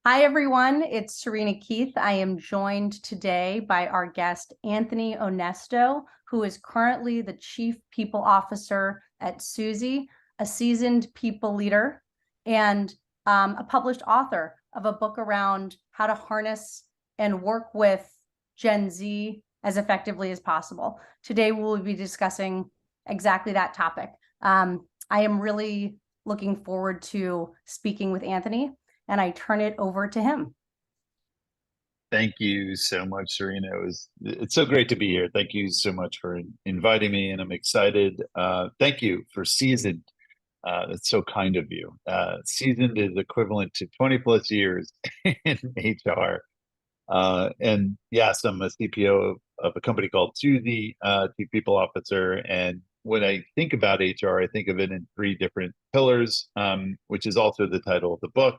Hi, everyone. It's Serena Keith. I am joined today by our guest, Anthony Onesto, who is currently the Chief People Officer at Suzy, a seasoned people leader, and a published author of a book around how to harness and work with Gen Z as effectively as possible. Today, we'll be discussing exactly that topic. I am really looking forward to speaking with Anthony, and I turn it over to him. Thank you so much, Serena. It's so great to be here. Thank you so much for inviting me, and I'm excited. Thank you for seasoned. That's so kind of you. Seasoned is equivalent to 20 plus years in HR. And yes, I'm a CPO of a company called Suzy, Chief People Officer. And when I think about HR, I think of it in three different pillars, which is also the title of the book,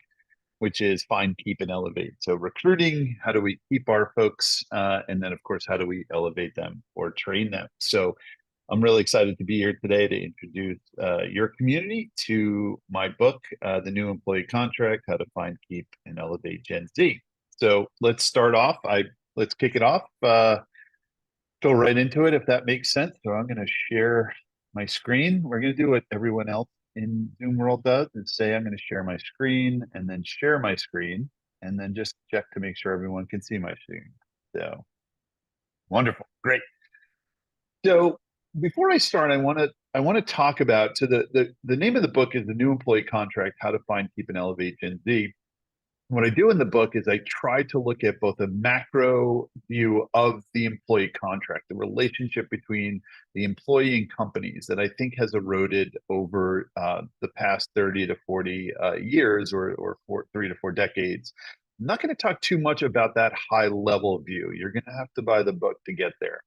which is find, keep, and elevate. So recruiting, how do we keep our folks? And then, of course, how do we elevate them or train them? So I'm really excited to be here today to introduce your community to my book, The New Employee Contract, How to Find, Keep, and Elevate Gen Z. So let's start off. Let's kick it off. Go right into it, if that makes sense. So I'm going to share my screen. We're going to do what everyone else in Zoom world does is say, I'm going to share my screen and then share my screen and then just check to make sure everyone can see my screen. So wonderful. Great. So before I start, I want to talk about, so the name of the book is The New Employee Contract, How to Find, Keep, and Elevate Gen Z. What I do in the book is I try to look at both a macro view of the employee contract, the relationship between the employee and companies that I think has eroded over the past 30 to 40 years or 3 to 4 decades. I'm not going to talk too much about that high level view. You're going to have to buy the book to get there.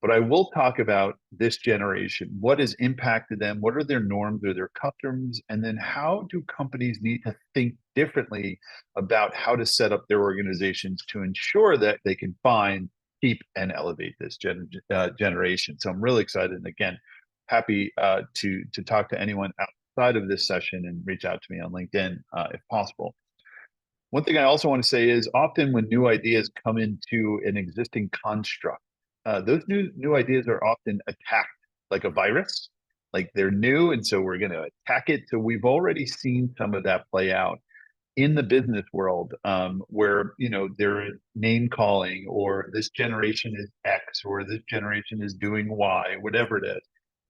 But I will talk about this generation. What has impacted them? What are their norms or their customs? And then how do companies need to think differently about how to set up their organizations to ensure that they can find, keep, and elevate this generation? So I'm really excited. And again, happy to talk to anyone outside of this session and reach out to me on LinkedIn if possible. One thing I also want to say is often when new ideas come into an existing construct, those new ideas are often attacked like a virus, like they're new, and so we're going to attack it. So we've already seen some of that play out in the business world, where there is name calling, or this generation is X, or this generation is doing Y, whatever it is.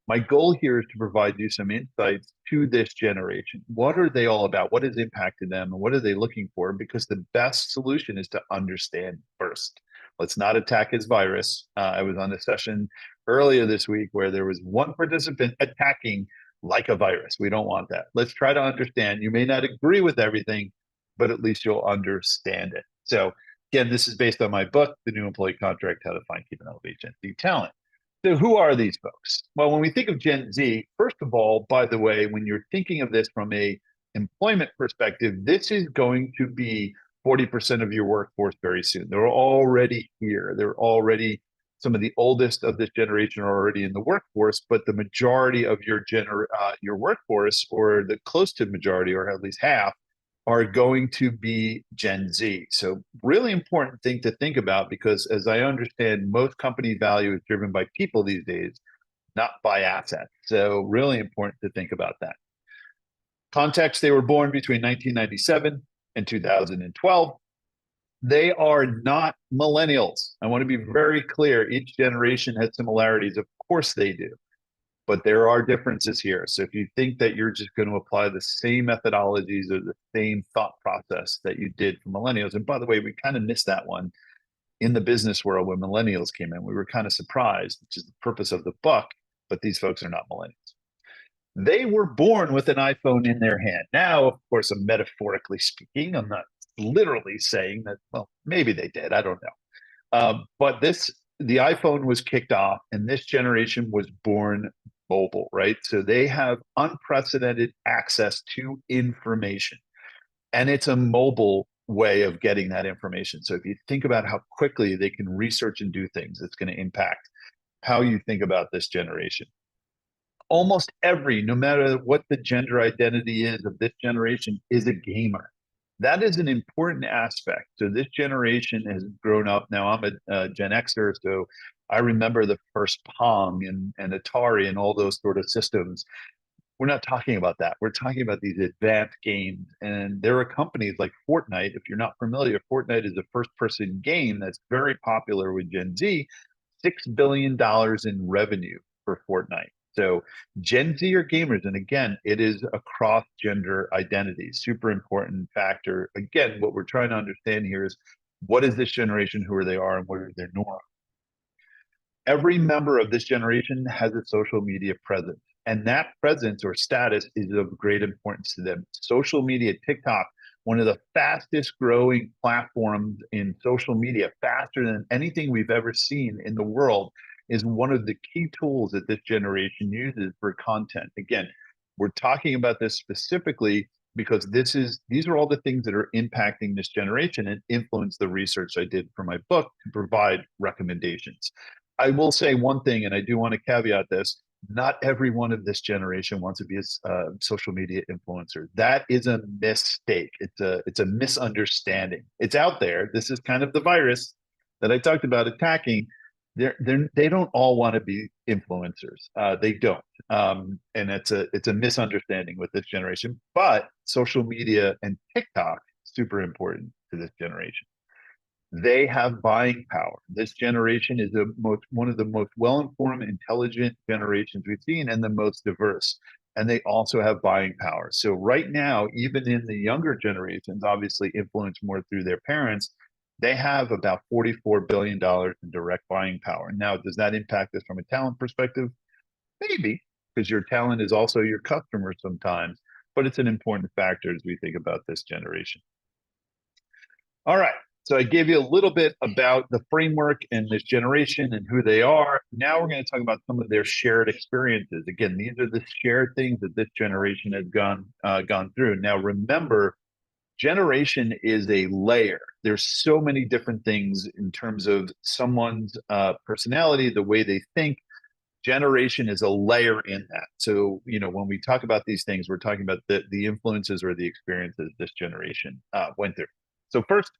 My goal here is to provide you some insights to this generation. What are they all about? What has impacted them? And what are they looking for? Because the best solution is to understand first. Let's not attack his virus. I was on a session earlier this week where there was one participant attacking like a virus. We don't want that. Let's try to understand. You may not agree with everything, but at least you'll understand it. So again, this is based on my book, The New Employee Contract, How to Find, Keep, and Elevate Gen Z Talent. So who are these folks? Well, when we think of Gen Z, first of all, by the way, when you're thinking of this from a employment perspective, this is going to be 40% of your workforce very soon. They're already here. They're already some of the oldest of this generation are already in the workforce, but the majority of your workforce, or the close to majority, or at least half, are going to be Gen Z. So really important thing to think about, because as I understand, most company value is driven by people these days, not by assets. So really important to think about that. Context, they were born between 1997 and 2012. They are not millennials. I want to be very clear. Each generation has similarities. Of course they do. But there are differences here. So if you think that you're just going to apply the same methodologies or the same thought process that you did for millennials, and by the way, we kind of missed that one in the business world when millennials came in. We were kind of surprised, which is the purpose of the book, but these folks are not millennials. They were born with an iPhone in their hand. Now, of course, I'm metaphorically speaking. I'm not literally saying that, well, maybe they did. I don't know. But the iPhone was kicked off, and this generation was born mobile, right? So they have unprecedented access to information, and it's a mobile way of getting that information. So if you think about how quickly they can research and do things, it's going to impact how you think about this generation. Almost every, no matter what the gender identity is of this generation, is a gamer. That is an important aspect. So this generation has grown up. Now I'm a Gen Xer, so I remember the first Pong and Atari and all those sort of systems. We're not talking about that. We're talking about these advanced games. And there are companies like Fortnite. If you're not familiar, Fortnite is a first person game that's very popular with Gen Z, $6 billion in revenue for Fortnite. So Gen Z are gamers. And again, it is a cross gender identity, super important factor. Again, what we're trying to understand here is what is this generation, who are they are, and what are their norms. Every member of this generation has a social media presence, and that presence or status is of great importance to them. Social media, TikTok, one of the fastest growing platforms in social media, faster than anything we've ever seen in the world, is one of the key tools that this generation uses for content. Again, we're talking about this specifically because these are all the things that are impacting this generation and influence the research I did for my book to provide recommendations. I will say one thing, and I do want to caveat this. Not everyone of this generation wants to be a social media influencer. That is a mistake. It's a misunderstanding. It's out there. This is kind of the virus that I talked about attacking. They don't all want to be influencers. They don't, and it's a misunderstanding with this generation. But social media and TikTok super important to this generation. They have buying power. This generation is one of the most well-informed, intelligent generations we've seen, and the most diverse. And they also have buying power. So right now, even in the younger generations, obviously influenced more through their parents, they have about $44 billion in direct buying power. Now, does that impact us from a talent perspective? Maybe, because your talent is also your customer sometimes, but it's an important factor as we think about this generation. All right. So I gave you a little bit about the framework and this generation and who they are. Now we're going to talk about some of their shared experiences. Again, these are the shared things that this generation has gone through. Now remember, generation is a layer. There's so many different things in terms of someone's personality, the way they think. Generation is a layer in that. So when we talk about these things, we're talking about the influences or the experiences this generation went through. So first,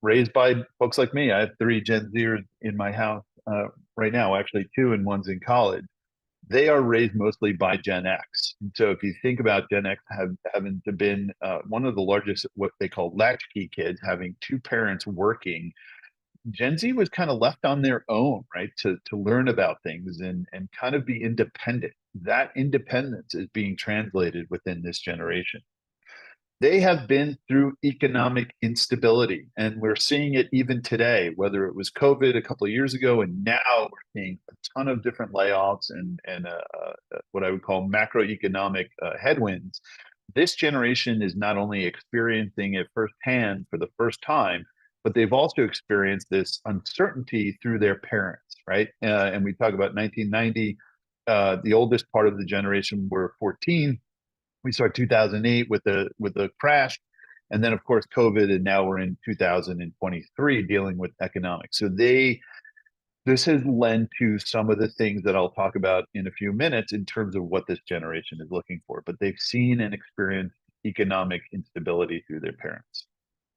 raised by folks like me. I have three Gen Zers in my house right now, actually two, and one's in college. They are raised mostly by Gen X. And so if you think about Gen X having to been one of the largest, what they call latchkey kids, having two parents working, Gen Z was kind of left on their own, right, to learn about things and kind of be independent. That independence is being translated within this generation. They have been through economic instability, and we're seeing it even today, whether it was COVID a couple of years ago, and now we're seeing a ton of different layoffs and what I would call macroeconomic headwinds. This generation is not only experiencing it firsthand for the first time, but they've also experienced this uncertainty through their parents, right? And we talk about 1990, the oldest part of the generation were 14. We saw 2008 with the crash, and then of course COVID, and now we're in 2023 dealing with economics. So this has led to some of the things that I'll talk about in a few minutes in terms of what this generation is looking for. But they've seen and experienced economic instability through their parents.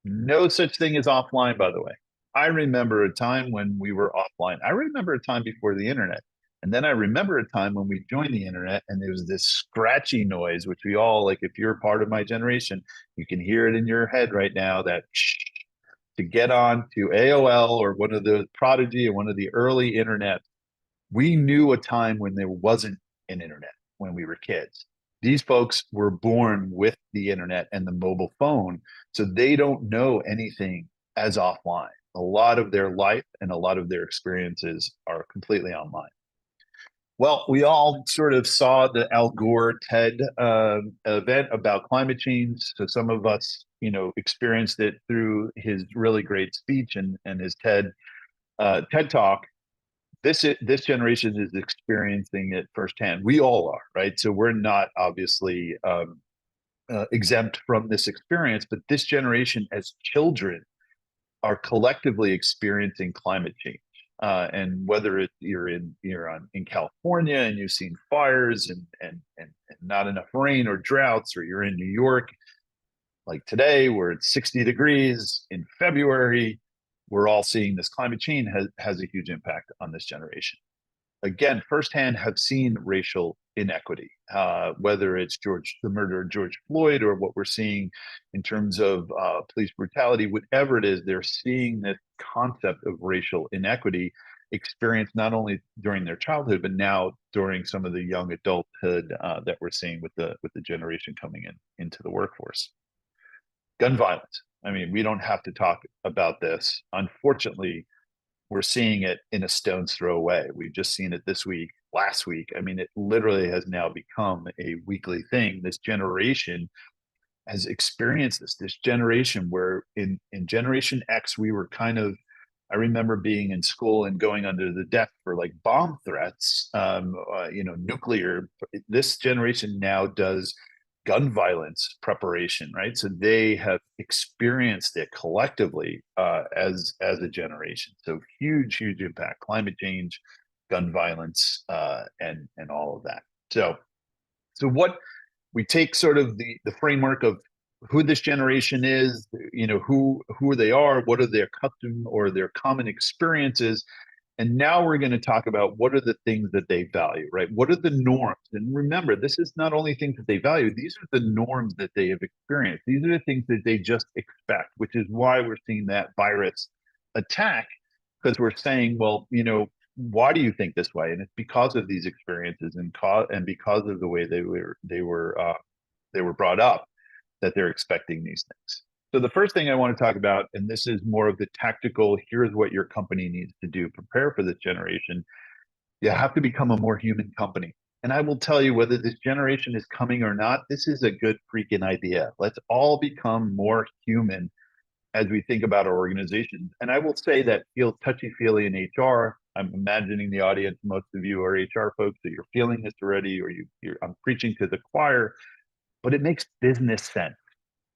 No such thing as offline, by the way. I remember a time when we were offline. I remember a time before the internet. And then I remember a time when we joined the internet and there was this scratchy noise, which we all, like, if you're part of my generation, you can hear it in your head right now, that to get on to AOL or one of the Prodigy or one of the early internet. We knew a time when there wasn't an internet when we were kids. These folks were born with the internet and the mobile phone, so they don't know anything as offline. A lot of their life and a lot of their experiences are completely online. Well, we all sort of saw the Al Gore TED event about climate change. So some of us, experienced it through his really great speech and his TED talk. This generation is experiencing it firsthand. We all are, right? So we're not obviously exempt from this experience, but this generation, as children, are collectively experiencing climate change. And whether you're in California and you've seen fires and not enough rain or droughts, or you're in New York, like today, where it's 60 degrees in February, we're all seeing this climate change has a huge impact on this generation. Again, firsthand have seen racial inequity, whether it's the murder of George Floyd, or what we're seeing in terms of police brutality, whatever it is, they're seeing this concept of racial inequity experienced not only during their childhood, but now during some of the young adulthood that we're seeing with the generation coming into the workforce. Gun violence. I mean, we don't have to talk about this. Unfortunately, we're seeing it in a stone's throw away. We've just seen it this week, last week. I mean, it literally has now become a weekly thing. This generation has experienced this generation where in Generation X, we were kind of, I remember being in school and going under the desk for like bomb threats, nuclear. This generation now does gun violence preparation, right? So they have experienced it collectively as a generation. So huge impact: climate change, gun violence, and all of that. So what we take sort of the framework of who this generation is, who they are, what are their custom or their common experiences, and now we're going to talk about what are the things that they value, right? What are the norms? And remember, this is not only things that they value, these are the norms that they have experienced. These are the things that they just expect, which is why we're seeing that virus attack, because we're saying, well, why do you think this way? And it's because of these experiences and because of the way they were brought up, that they're expecting these things. So the first thing I want to talk about, and this is more of the tactical, here's what your company needs to do, prepare for this generation. You have to become a more human company. And I will tell you, whether this generation is coming or not, this is a good freaking idea. Let's all become more human as we think about our organizations. And I will say that feels touchy-feely in HR. I'm imagining the audience, most of you are HR folks, that you're feeling this already, or I'm preaching to the choir, but it makes business sense.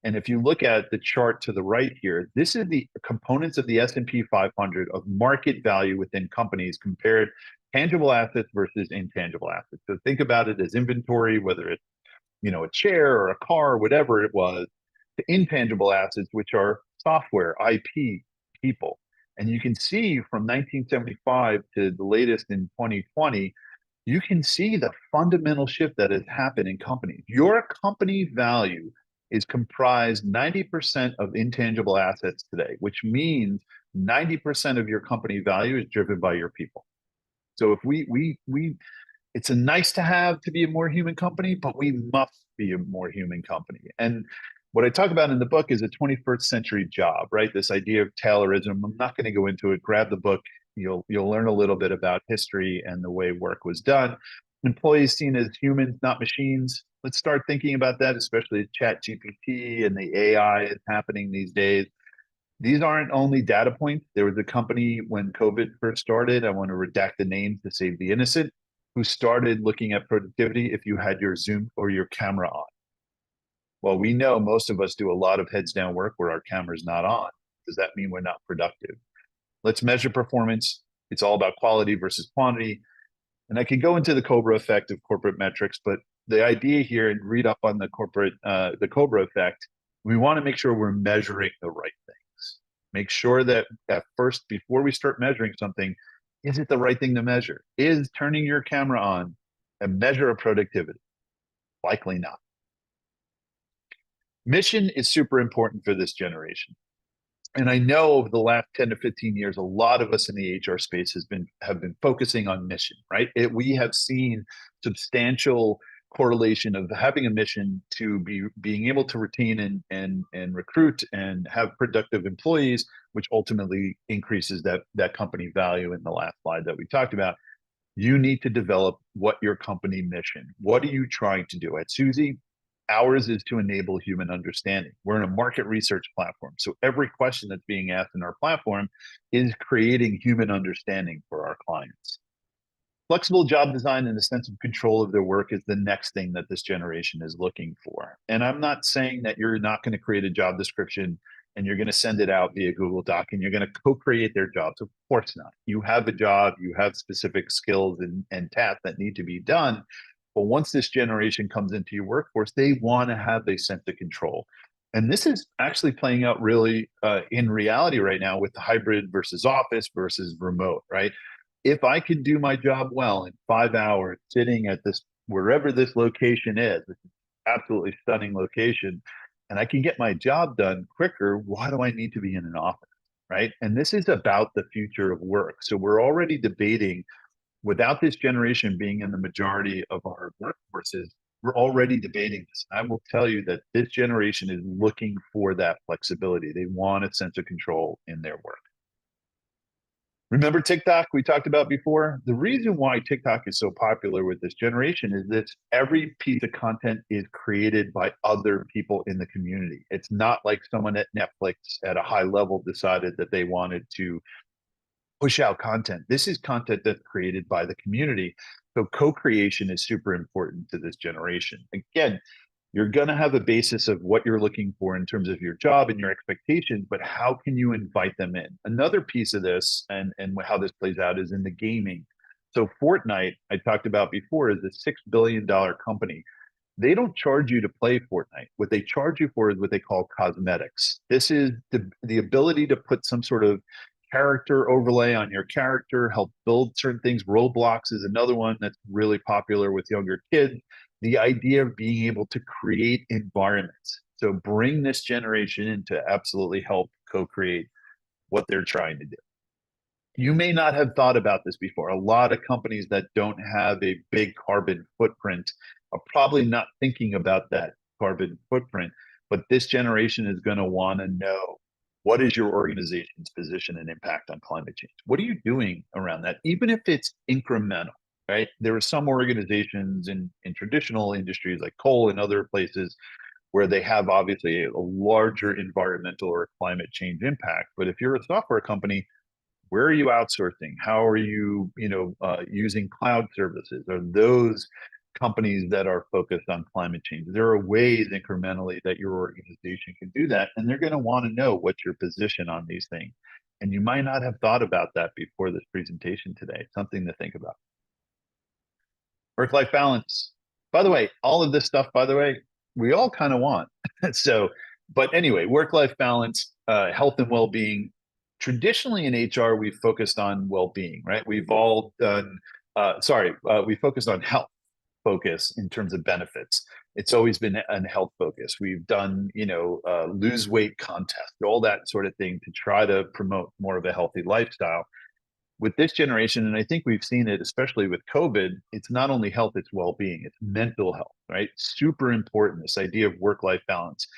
And if you look at the chart to the right here, this is the components of the S&P 500 of market value within companies compared tangible assets versus intangible assets. So think about it as inventory, whether it's a chair or a car, whatever it was, to intangible assets, which are software, IP, people. And you can see from 1975 to the latest in 2020, you can see the fundamental shift that has happened in companies. Your company value is comprised 90% of intangible assets today, which means 90% of your company value is driven by your people. So if we it's a nice to have to be a more human company, but we must be a more human company. And what I talk about in the book is a 21st century job, right? This idea of Taylorism. I'm not going to go into it. Grab the book. You'll learn a little bit about history and the way work was done. Employees seen as humans, not machines. Let's start thinking about that, especially Chat GPT and the AI is happening these days. These aren't only data points. There was a company when COVID first started, I want to redact the names to save the innocent, who started looking at productivity if you had your Zoom or your camera on. Well, we know most of us do a lot of heads down work where our camera's not on. Does that mean we're not productive? Let's measure performance. It's all about quality versus quantity. And I could go into the Cobra effect of corporate metrics, but the idea here, and read up on the Cobra effect, we want to make sure we're measuring the right things. Make sure that at first, before we start measuring something, is it the right thing to measure? Is turning your camera on a measure of productivity? Likely not. Mission is super important for this generation. And I know over the last 10 to 15 years, a lot of us in the HR space have been focusing on mission, right? We have seen substantial correlation of having a mission to being able to retain and recruit and have productive employees, which ultimately increases that company value in the last slide that we talked about. You need to develop what your company mission. What are you trying to do? At Suzy, ours is to enable human understanding. We're in a market research platform. So every question that's being asked in our platform is creating human understanding for our clients. Flexible job design and a sense of control of their work is the next thing that this generation is looking for. And I'm not saying that you're not going to create a job description and you're going to send it out via Google Doc and you're going to co-create their jobs. Of course not. You have a job, you have specific skills and tasks that need to be done. But once this generation comes into your workforce, they want to have a sense of control. And this is actually playing out really in reality right now with the hybrid versus office versus remote, right? If I could do my job well in 5 hours sitting at this, wherever this location is, which is absolutely stunning location, and I can get my job done quicker, why do I need to be in an office? Right. And this is about the future of work. So we're already debating, without this generation being in the majority of our workforces, we're already debating this. I will tell you that this generation is looking for that flexibility. They want a sense of control in their work. Remember TikTok we talked about before? The reason why TikTok is so popular with this generation is that every piece of content is created by other people in the community. It's not like someone at Netflix at a high level decided that they wanted to push out content. This is content that's created by the community. So co-creation is super important to this generation. Again, you're going to have a basis of what you're looking for in terms of your job and your expectations, but how can you invite them in? Another piece of this and how this plays out is in the gaming. So Fortnite, I talked about before, is a $6 billion company. They don't charge you to play Fortnite. What they charge you for is what they call cosmetics. This is the ability to put some sort of character overlay on your character, help build certain things. Roblox is another one that's really popular with younger kids. The idea of being able to create environments. So bring this generation in to absolutely help co-create what they're trying to do. You may not have thought about this before. A lot of companies that don't have a big carbon footprint are probably not thinking about that carbon footprint. But this generation is going to want to know, what is your organization's position and impact on climate change? What are you doing around that? Even if it's incremental, right? There are some organizations in traditional industries like coal and other places where they have obviously a larger environmental or climate change impact. But if you're a software company, where are you outsourcing? How are you, using cloud services? Are those companies that are focused on climate change? There are ways incrementally that your organization can do that, and they're going to want to know what's your position on these things. And you might not have thought about that before this presentation today. Something to think about. Work-life balance. By the way, all of this stuff, by the way, we all kind of want. So, but anyway, work-life balance, health and well-being. Traditionally in HR, we've focused on well-being, right? We've all done, we focused on health focus in terms of benefits. It's always been a health focus. We've done, lose weight contests, all that sort of thing to try to promote more of a healthy lifestyle. With this generation, and I think we've seen it, especially with COVID, it's not only health, it's well-being, it's mental health, right? Super important, this idea of work-life balance.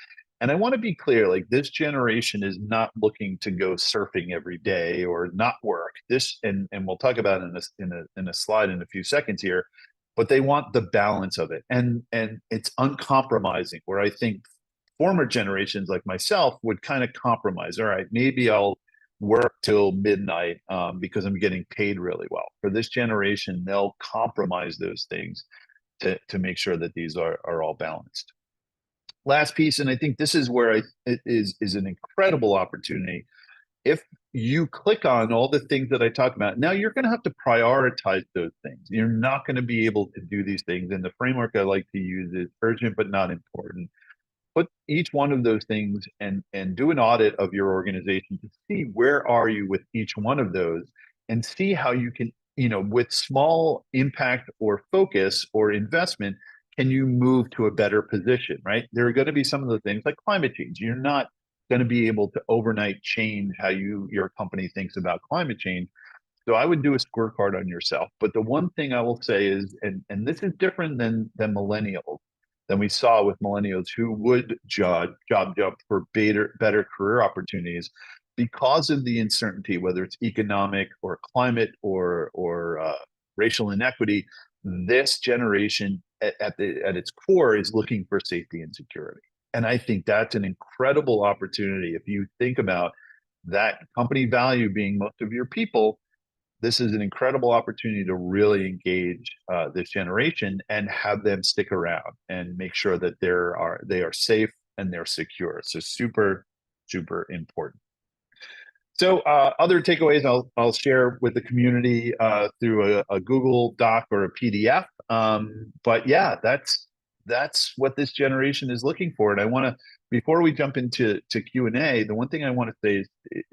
And I want to be clear, like, this generation is not looking to go surfing every day or not work. This, and we'll talk about it in a slide in a few seconds here, but they want the balance of it. And it's uncompromising, where I think former generations like myself would kind of compromise. All right, maybe I'll work till midnight because I'm getting paid really well. For this generation, they'll compromise those things to make sure that these are all balanced. Last piece, and I think this is where it is an incredible opportunity. If you click on all the things that I talked about, now you're going to have to prioritize those things. You're not going to be able to do these things. And the framework I like to use is urgent but not important. Put each one of those things and do an audit of your organization to see where are you with each one of those, and see how you can, with small impact or focus or investment, can you move to a better position, right? There are going to be some of the things like climate change. You're not going to be able to overnight change how your company thinks about climate change. So I would do a scorecard on yourself. But the one thing I will say is, and this is different than millennials, than we saw with millennials who would job jump for better career opportunities because of the uncertainty, whether it's economic or climate or racial inequity. This generation at its core is looking for safety and security. And I think that's an incredible opportunity. If you think about that company value being most of your people, this is an incredible opportunity to really engage this generation and have them stick around and make sure that they are safe and they're secure. So super, super important. So other takeaways I'll share with the community through a Google Doc or a PDF. But yeah, that's what this generation is looking for. And I want to before we jump into Q&A, the one thing I want to say is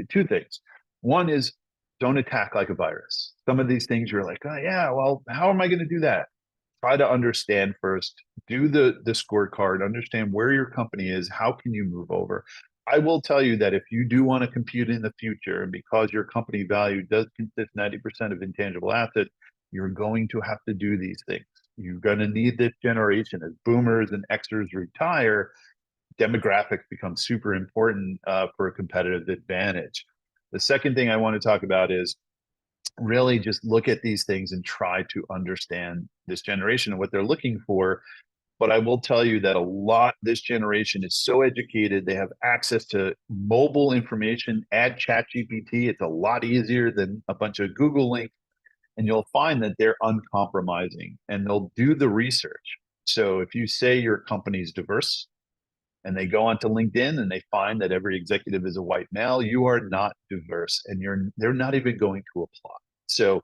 two things. One is don't attack like a virus. Some of these things you're like, oh yeah, well, how am I going to do that? Try to understand first, do the scorecard, understand where your company is, how can you move over. I will tell you that if you do want to compete in the future, and because your company value does consist 90% of intangible assets, you're going to have to do these things. You're going to need this generation. As boomers and Xers retire, demographics become super important for a competitive advantage. The second thing I want to talk about is really just look at these things and try to understand this generation and what they're looking for. But I will tell you that this generation is so educated. They have access to mobile information. Add ChatGPT. It's a lot easier than a bunch of Google links. And you'll find that they're uncompromising and they'll do the research. So if you say your company's diverse and they go onto LinkedIn and they find that every executive is a white male, you are not diverse and they're not even going to apply. So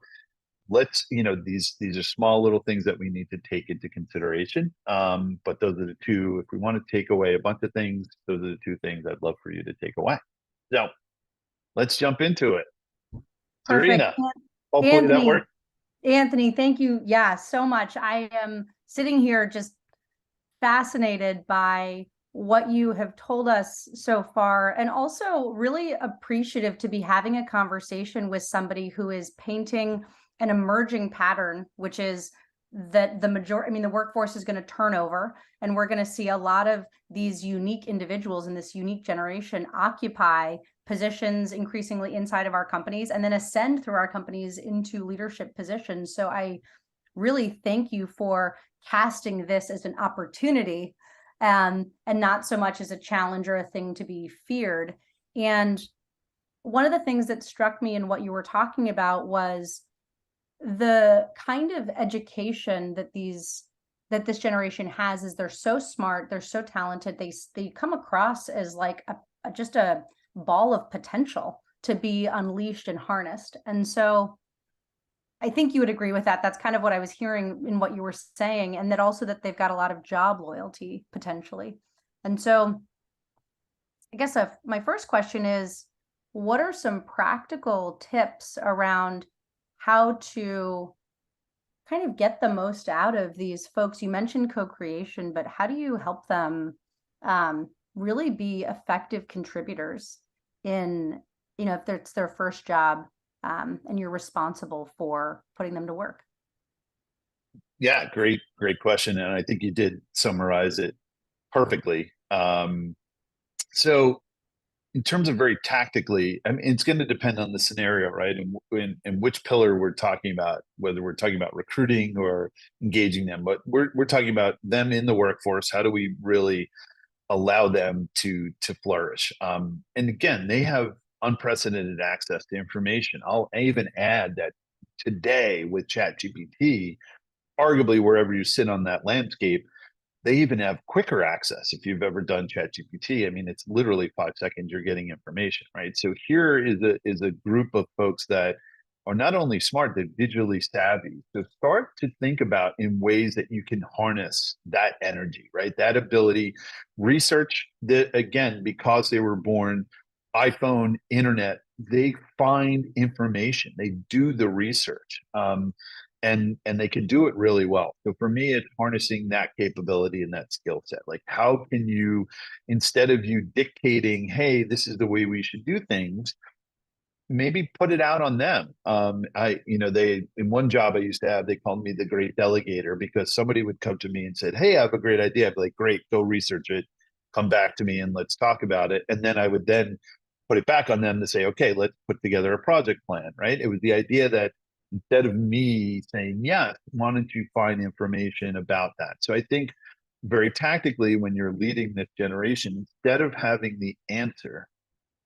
let's, these are small little things that we need to take into consideration. But those are the two. If we want to take away a bunch of things, those are the two things I'd love for you to take away. So let's jump into it. Perfect. Serena, hopefully that Anthony, worked. Anthony, thank you. Yeah, so much. I am sitting here just fascinated by what you have told us so far, and also really appreciative to be having a conversation with somebody who is painting an emerging pattern, which is that the workforce is going to turn over, and we're going to see a lot of these unique individuals in this unique generation occupy positions increasingly inside of our companies and then ascend through our companies into leadership positions. So I really thank you for casting this as an opportunity, and not so much as a challenge or a thing to be feared. And one of the things that struck me in what you were talking about was the kind of education that this generation has. Is they're so smart, they're so talented, they come across as like just a ball of potential to be unleashed and harnessed. And so I think you would agree with that. That's kind of what I was hearing in what you were saying, and that also that they've got a lot of job loyalty potentially. And so I guess my first question is, what are some practical tips around how to kind of get the most out of these folks? You mentioned co-creation, but how do you help them really be effective contributors in, if it's their first job, and you're responsible for putting them to work? Yeah, great question. And I think you did summarize it perfectly. So in terms of very tactically, I mean, it's going to depend on the scenario, right? And which pillar we're talking about, whether we're talking about recruiting or engaging them. But we're talking about them in the workforce. How do we really allow them to flourish? And again, they have unprecedented access to information. I'll even add that today with ChatGPT, arguably wherever you sit on that landscape, they even have quicker access. If you've ever done ChatGPT, I mean, it's literally 5 seconds you're getting information, right? So here is a group of folks that are not only smart, they're digitally savvy. So start to think about in ways that you can harness that energy, right? That ability, research that, again, because they were born iPhone, internet, they find information, they do the research. And they can do it really well. So for me, it's harnessing that capability and that skill set. Like, how can you, instead of you dictating, hey, this is the way we should do things, maybe put it out on them. They, in one job I used to have, they called me the great delegator, because somebody would come to me and said, hey, I have a great idea. I'd be like, great, go research it, come back to me and let's talk about it. And then I would then put it back on them to say, okay, let's put together a project plan, right? It was the idea that instead of me saying, yes, why don't you find information about that? So I think very tactically, when you're leading this generation, instead of having the answer,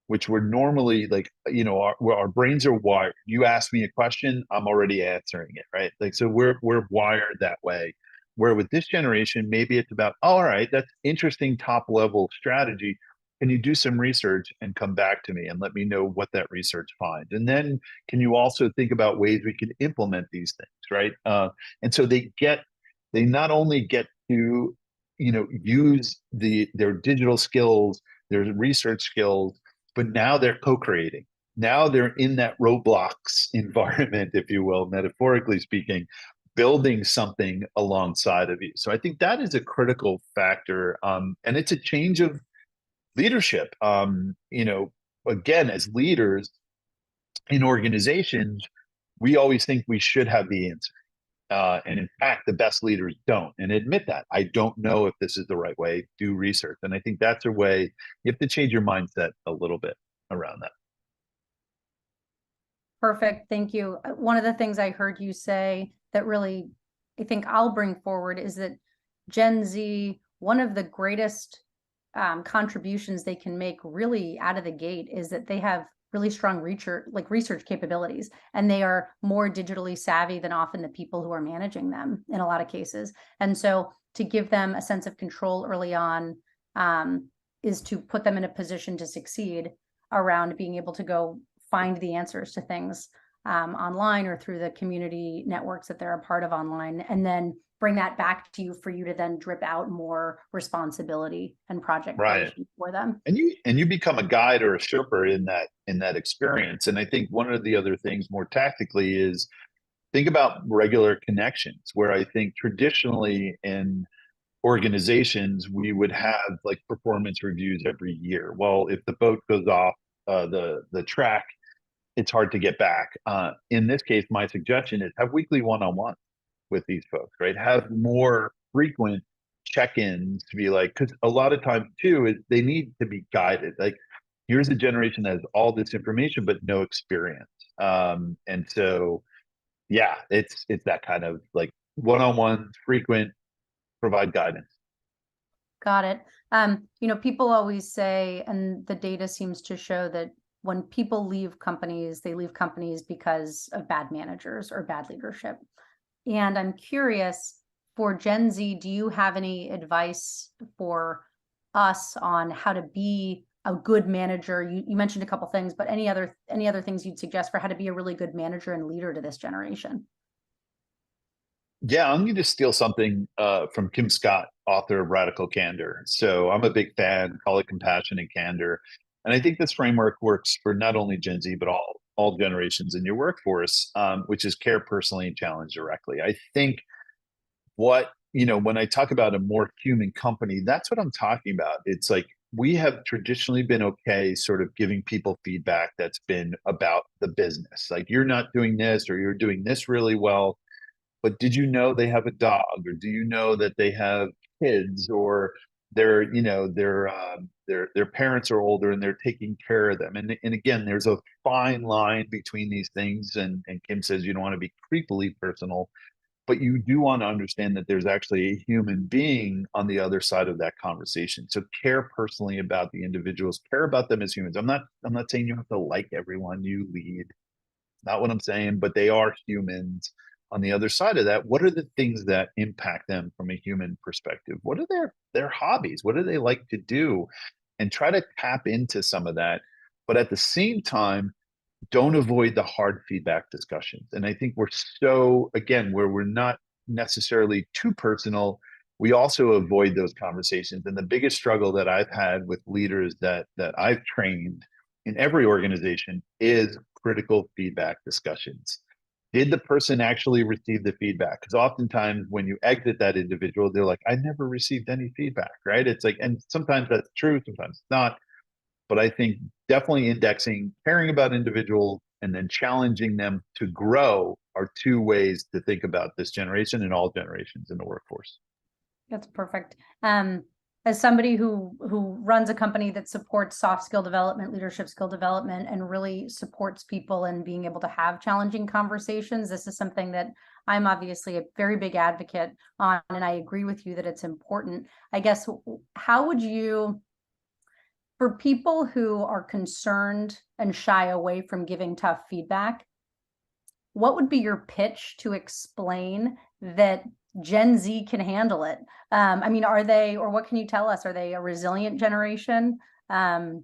which we're normally like, our brains are wired. You ask me a question, I'm already answering it, right? Like, so we're wired that way. Where with this generation, maybe it's about, oh, all right, that's interesting top level strategy. Can you do some research and come back to me and let me know what that research finds? And then can you also think about ways we can implement these things, right? And so they not only get to, use their digital skills, their research skills, but now they're co-creating. Now they're in that Roblox environment, if you will, metaphorically speaking, building something alongside of you. So I think that is a critical factor, and it's a change of leadership. Again, as leaders in organizations, we always think we should have the answer. And in fact, the best leaders don't, and admit that. I don't know if this is the right way. Do research. And I think that's a way you have to change your mindset a little bit around that. Perfect. Thank you. One of the things I heard you say that really I think I'll bring forward is that Gen Z, one of the greatest contributions they can make really out of the gate is that they have really strong research capabilities, and they are more digitally savvy than often the people who are managing them in a lot of cases. And so to give them a sense of control early on is to put them in a position to succeed around being able to go find the answers to things online or through the community networks that they're a part of online, and then bring that back to you for you to then drip out more responsibility and project Right. creation for them. And you become a guide or a shipper in that experience. And I think one of the other things more tactically is think about regular connections, where I think traditionally in organizations we would have like performance reviews every year. Well, if the boat goes off the track, it's hard to get back. In this case, my suggestion is have weekly one-on-one with these folks, right? Have more frequent check-ins to be like, because a lot of times too, is they need to be guided. Like, here's a generation that has all this information but no experience. And so, yeah, it's that kind of like one-on-one, frequent, provide guidance. Got it. People always say, and the data seems to show that when people leave companies, they leave companies because of bad managers or bad leadership. And I'm curious, for Gen Z, do you have any advice for us on how to be a good manager? You mentioned a couple things, but any other things you'd suggest for how to be a really good manager and leader to this generation? Yeah, I'm going to steal something from Kim Scott, author of Radical Candor. So I'm a big fan, call it compassion and candor. And I think this framework works for not only Gen Z, but all generations in your workforce, which is care personally and challenge directly. I think when I talk about a more human company, that's what I'm talking about. It's like we have traditionally been okay sort of giving people feedback that's been about the business. Like, you're not doing this or you're doing this really well, but did you know they have a dog, or do you know that they have kids, or their parents are older and they're taking care of them? And again, there's a fine line between these things. And Kim says you don't want to be creepily personal, but you do want to understand that there's actually a human being on the other side of that conversation. So care personally about the individuals, care about them as humans. I'm not saying you have to like everyone you lead, not what I'm saying, but they are humans. On the other side of that, what are the things that impact them from a human perspective? What are their hobbies? What do they like to do? And try to tap into some of that. But at the same time, don't avoid the hard feedback discussions. And I think we're so, again, where we're not necessarily too personal, we also avoid those conversations. And the biggest struggle that I've had with leaders that I've trained in every organization is critical feedback discussions. Did the person actually receive the feedback? Because oftentimes when you exit that individual, they're like, I never received any feedback, right? It's like, and sometimes that's true, sometimes it's not. But I think definitely indexing, caring about individuals, and then challenging them to grow are two ways to think about this generation and all generations in the workforce. That's perfect. As somebody who runs a company that supports soft skill development, leadership skill development, and really supports people in being able to have challenging conversations, this is something that I'm obviously a very big advocate on, and I agree with you that it's important. I guess, how would you, for people who are concerned and shy away from giving tough feedback, what would be your pitch to explain that Gen Z can handle it? I mean, are they, or what can you tell us? Are they a resilient generation? Are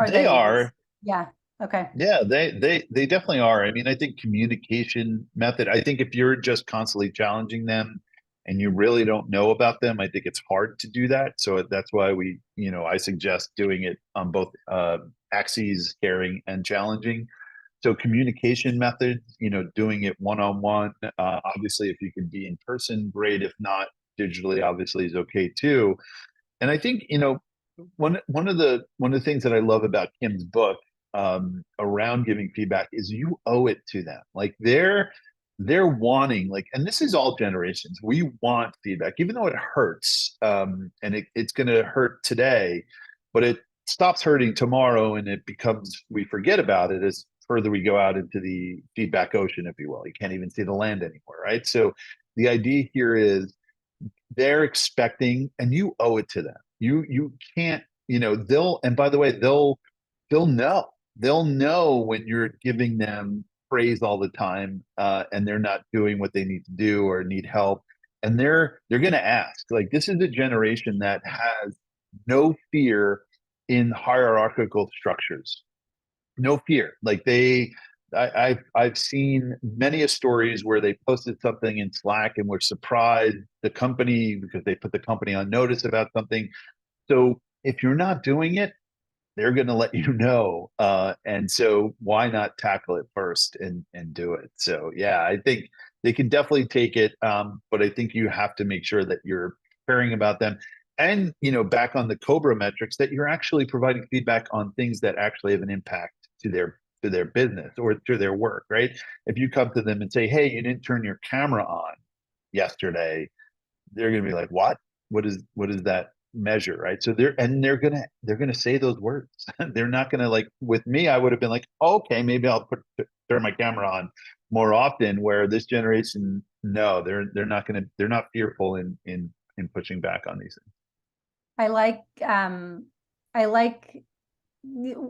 They they, are. yeah, okay. Yeah, they definitely are. I mean, I think communication method. I think if you're just constantly challenging them and you really don't know about them, I think it's hard to do that. So that's why I suggest doing it on both axes, caring and challenging. So communication methods, doing it one-on-one. Obviously, if you can be in person, great. If not, digitally obviously is okay too. And I think, one of the things that I love about Kim's book, around giving feedback, is you owe it to them. Like they're wanting, like, and this is all generations. We want feedback, even though it hurts, and it's going to hurt today, but it stops hurting tomorrow, and we forget about it as further we go out into the feedback ocean, if you will. You can't even see the land anymore, right? So the idea here is they're expecting, and you owe it to them. You can't, they'll, and by the way, they'll know. They'll know when you're giving them praise all the time, and they're not doing what they need to do or need help. And they're gonna ask. Like, this is a generation that has no fear in hierarchical structures. No fear. Like I've seen many of stories where they posted something in Slack and were surprised the company, because they put the company on notice about something. So if you're not doing it, they're going to let you know. And so why not tackle it first and do it? So yeah, I think they can definitely take it. But I think you have to make sure that you're caring about them. And, back on the Cobra metrics, that you're actually providing feedback on things that actually have an impact to their business or to their work, right? If you come to them and say, "Hey, you didn't turn your camera on yesterday," they're going to be like, "What? What is that measure?" Right? So they're gonna say those words. They're not gonna, like, with me, I would have been like, "Okay, maybe I'll turn my camera on more often." Where this generation, no, they're not fearful in pushing back on these things. I like I like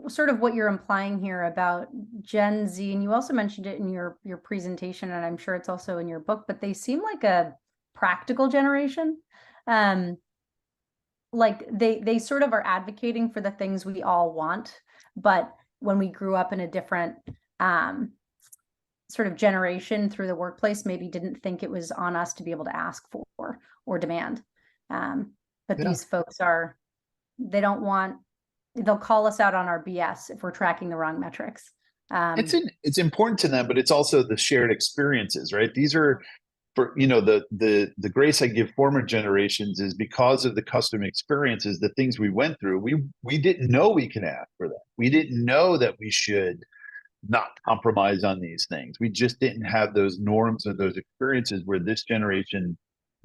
sort of what you're implying here about Gen Z, and you also mentioned it in your presentation, and I'm sure it's also in your book, but they seem like a practical generation. Um, like they sort of are advocating for the things we all want, but when we grew up in a different um sort of generation through the workplace, maybe didn't think it was on us to be able to ask for or demand. But Yeah. these folks are, they don't want, they'll call us out on our BS if we're tracking the wrong metrics. It's Um, in, it's important to them, but it's also the shared experiences, right? These are, for, the grace I give former generations is because of the custom experiences, the things we went through. We didn't know we can ask for that. We didn't know that we should not compromise on these things. We just didn't have those norms or those experiences, where this generation,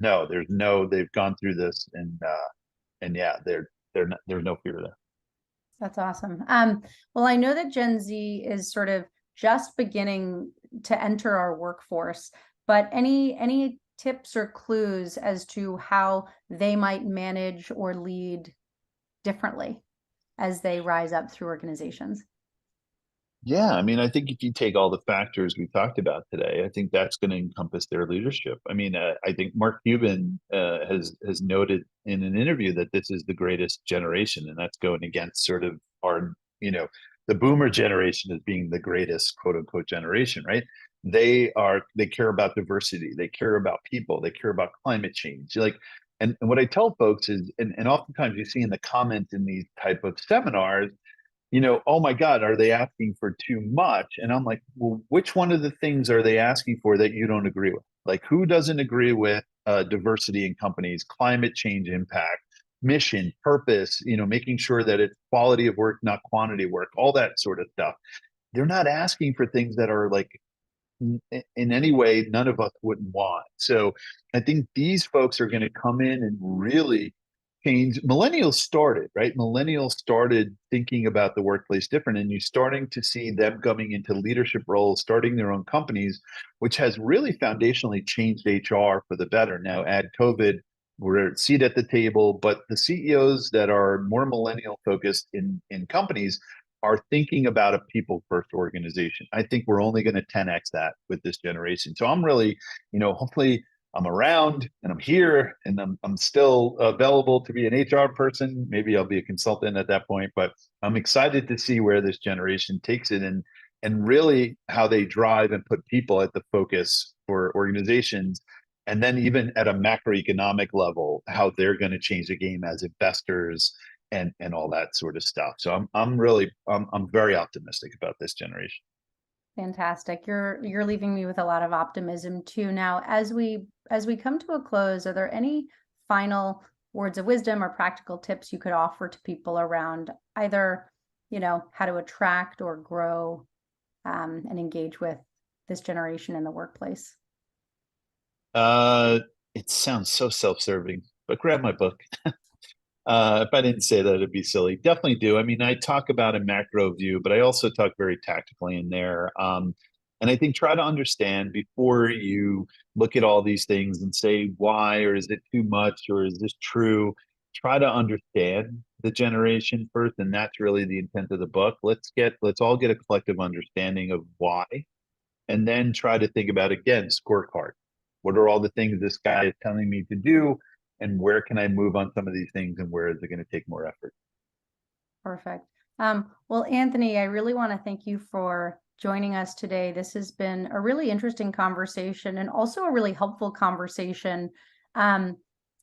no, they've gone through this, and yeah, there's no fear there. that's awesome. Well, I know that Gen Z is sort of just beginning to enter our workforce, but any tips or clues as to how they might manage or lead differently as they rise up through organizations? Yeah, I mean, I think if you take all the factors we talked about today, I think that's going to encompass their leadership. I mean, I think Mark Cuban has noted in an interview that this is the greatest generation, and that's going against sort of our, the boomer generation as being the greatest quote unquote generation, right? They care about diversity, they care about people, they care about climate change. Like, and what I tell folks is, and oftentimes you see in the comments in these type of seminars, "Oh my God, are they asking for too much?" And I'm like, well, which one of the things are they asking for that you don't agree with? Like, who doesn't agree with diversity in companies, climate change impact, mission, purpose, making sure that it's quality of work, not quantity of work, all that sort of stuff. They're not asking for things that are like, in any way, none of us wouldn't want. So I think these folks are going to come in and really change. Millennials started, right? Millennials started thinking about the workplace different, and you're starting to see them coming into leadership roles, starting their own companies, which has really foundationally changed HR for the better. Now, add COVID, we're at seat at the table, but the CEOs that are more millennial focused in companies are thinking about a people first organization. I think we're only going to 10x that with this generation. So I'm really, hopefully I'm around and I'm here and I'm still available to be an HR person. Maybe I'll be a consultant at that point, but I'm excited to see where this generation takes it, and really how they drive and put people at the focus for organizations. And then even at a macroeconomic level, how they're going to change the game as investors and all that sort of stuff. So I'm very optimistic about this generation. Fantastic. You're leaving me with a lot of optimism too. Now, as we come to a close, are there any final words of wisdom or practical tips you could offer to people around either, how to attract or grow and engage with this generation in the workplace? Uh, it sounds so self-serving, but grab my book. If I didn't say that, it'd be silly. Definitely do. I mean, I talk about a macro view, but I also talk very tactically in there. And I think try to understand before you look at all these things and say why, or is it too much, or is this true? Try to understand the generation first, and that's really the intent of the book. Let's all get a collective understanding of why, and then try to think about again scorecard. What are all the things this guy is telling me to do, and where can I move on some of these things, and where is it going to take more effort? Perfect. Well, Anthony, I really want to thank you for joining us today. This has been a really interesting conversation and also a really helpful conversation um,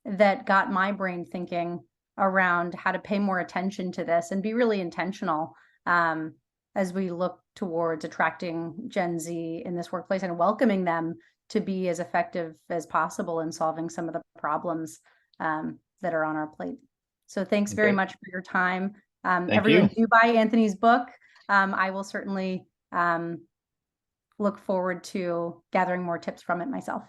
that got my brain thinking around how to pay more attention to this and be really intentional um, as we look towards attracting Gen Z in this workplace and welcoming them to be as effective as possible in solving some of the problems that are on our plate. So thanks very Okay, much for your time. thank Everyone you. do buy Anthony's book. I will certainly look forward to gathering more tips from it myself.